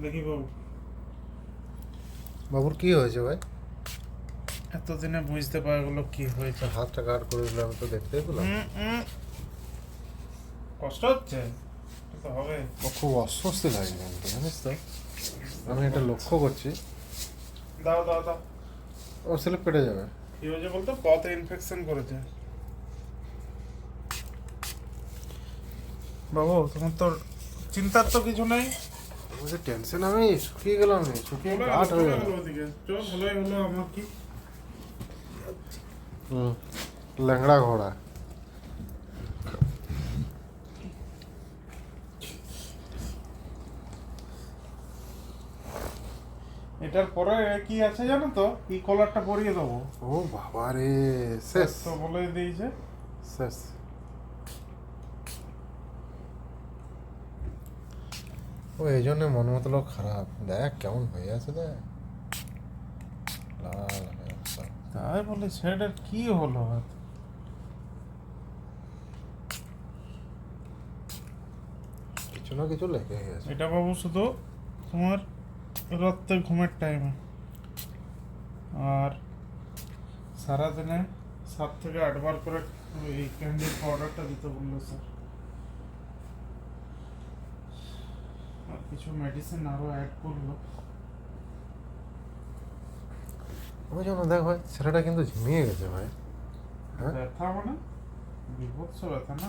দেখি বাবু, বাবুর কি হয়েছে ভাই? এতদিনে বুঝতে পারগুলো কি হয়েছে। হাতটা কাট করে দিলে আমি তো দেখতেই পেলাম। কষ্ট হচ্ছে, এটা তো হবে। ও খুব অস্বস্তি লাগে কিন্তু, জানিস তো, আমি এটা লক্ষ্য করছি। দাও দাও দাও। ও স্লিপ কেটে যাবে। কি হয়েছে বলতো, পথে ইনফেকশন করেছে। বাবু তোমার তো চিন্তার তো কিছু নেই। বলছি টেনশন, আমি শুকিয়ে গেলাম, শুকিয়ে কাঠ হয়ে গেল। ওদিকে চল, ভালোই হলো। আমার কি ল্যাংড়া ঘোড়া। এটার পরে কি আছে জানো তো, এই কলারটা পরিয়ে দেবো। ও বাবা রে, শেষ তো বলে দিয়েছে শেষ। ও এই জন্য মন মতো লোক খারাপ, দেখ কেমন হয়ে আছে, দেখ লাল হয়ে আছে। তাই বলে সেটার কি হলো? কিছু না কিছু লেগে গেছে। এটা বাবু শুধু তোমার রাত্রে ঘুমের টাইমে, আর সারাদিনে 7 থেকে 8 বার করে এই ক্যান্ডির পাউডারটা দিতে বললো স্যার। আর কিছু মেডিসিন আরও অ্যাড করলো। ওই জন্য দেখ ভাই, ছেলেটা কিন্তু ঝিমিয়ে গেছে ভাই। হ্যাঁ ব্যথা মানে বিভৎস ব্যথা না?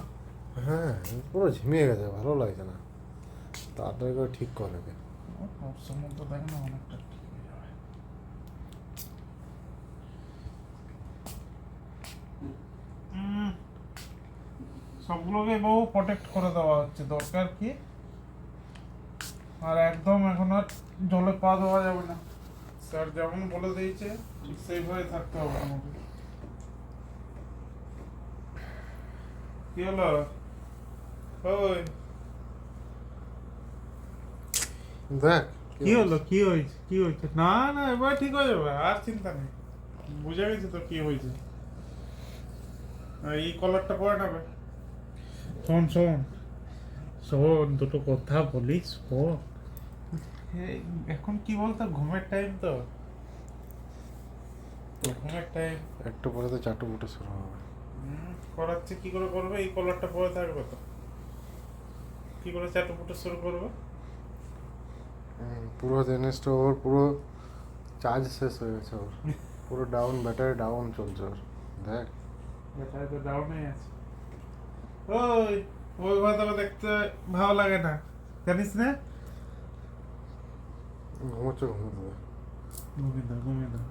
হ্যাঁ, পুরো ঝিমিয়ে গেছে, ভালো লাগছে না। তাড়াতাড়ি করে ঠিক করে দে। অপশন মতো দেখ না, অনেকটা ঠিক হয়ে যাবে। সবগুলোকে বহু প্রোটেক্ট করে দেওয়া হচ্ছে, দরকার কি। আর একদম এখন আর জলে পা দেওয়া যাবে না, স্যার যেমন বলে দিয়েছে ঠিক সেইভাবে থাকতে হবে আমাকে। কি হলো? ওই দেখ কি হলো, কি হয়েছে, কি হয়েছে? না না, এবার ঠিক হয়ে যাবে, আর চিন্তা নেই। বুঝে গেছি তো কি হয়েছে। আর এই কলারটা পরে নেবে। শোন শোন শোন, দুটো কথা বলিস, শোন। এখন কি বলতো, ঘুমের টাইম তো, ঘুমের টাইম। একটু পরে তো চাটু ফুটে শুরু হবে। করাচ্ছে কি করে করবে? এই কলারটা পরে থাকবে তো, কি করে চাটুপুটো শুরু করবে? পুরো জিনিসটা ওর পুরো চার্জ শেষ হয়ে গেছে ওর, পুরো ডাউন, ব্যাটারি ডাউন চলছে ওর, দেখ। ব্যাটারি তো ডাউনই আছে। ওই ওই ভাবে দেখতে ভালো লাগে না, জানিস না? ঘুমোচ্ছে, ঘুমোতে দে। ঘুমিয়ে দাও, ঘুমিয়ে দাও।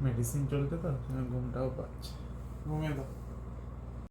মেডিসিন চলছে তো, ঘুমটাও পাচ্ছে। ঘুমিয়ে দাও।